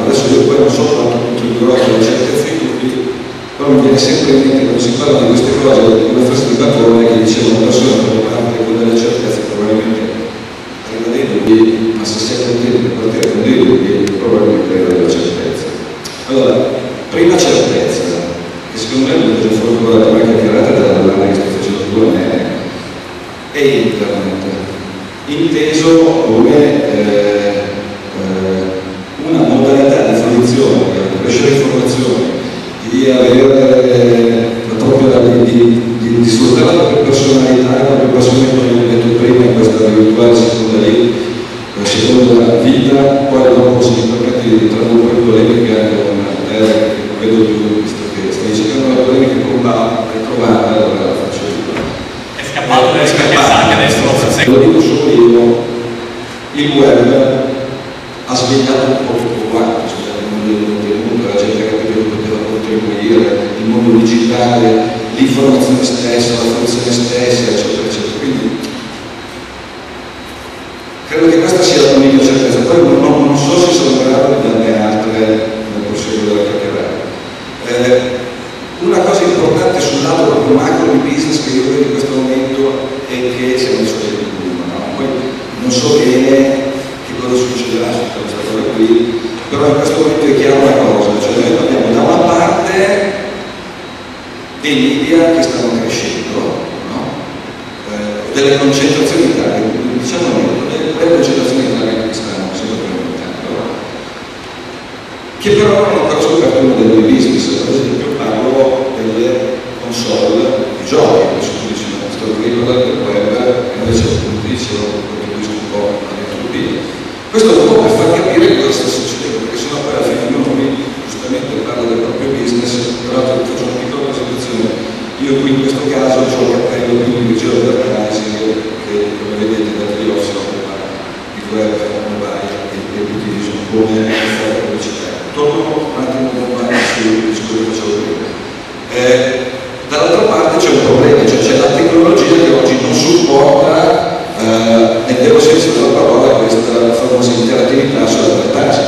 Adesso io poi non so quanto contribuirò alle certezze di tutti, però mi viene sempre in mente quando si parla di queste cose, una frase di Platone che diceva una persona che parte con delle certezze probabilmente arriva dei dubbi, ma se si è contento di partire con dei dubbi probabilmente arriva delle certezze. Allora, prima certezza, che secondo me è una delle forme della prima chiacchierata della domanda che sto facendo tu a me, è internet, inteso come una modalità di fruizione, di crescere informazioni, di avere la propria, di sfruttare la propria personalità, la propria passione, come ho detto prima, in questa virtuale seconda vita. Poi dopo, se mi permetti, di tradurre polemica con te, che non vedo più, visto che stai cercando la polemica con Paolo, per trovarla, allora la faccio io. È scappato dalle scappate, adesso lo dico solo io, il web ha svegliato un po' tutto quanto, cioè il mondo del contenuto, la gente ha capito che poteva contribuire, il mondo digitale, l'informazione stessa, la funzione stessa, eccetera, eccetera. Quindi credo che questa sia la mia certezza. Poi non so se sono in grado di darne altre nel proseguo della chiacchierata. Una cosa importante sul lato proprio macro di business che io vedo in questo momento è che siamo messo del clima, no? Poi non so bene che cosa succederà su questa cosa qui, però in questo momento è chiaro una cosa, cioè noi abbiamo da una parte dei media che stanno crescendo, no? Delle concentrazioni di target, diciamo delle concentrazioni di target che stanno sempre aumentando, che però non hanno ancora scoperto il modello di business. Per esempio parlo delle console di giochi, adesso tu dici no, sto ricordando del web e invece appunto dicevo contribuisco un po' alla utopia. Questo è un po' per far capire cosa sta succedendo, perché sennò poi alla fine uno qui giustamente parla del proprio business, però ti faccio una piccola presentazione. Io qui in questo caso ho il cappello più di Vigeo Advertising, che come vedete da Trio si occupa di web, mobile e utilizzo come fare pubblicità. Torno un attimo sul discorso che facevo prima. Dall'altra parte c'è un problema, cioè c'è la tecnologia che oggi non supporta nel vero senso della parola questa famosa interattività sull'advertising.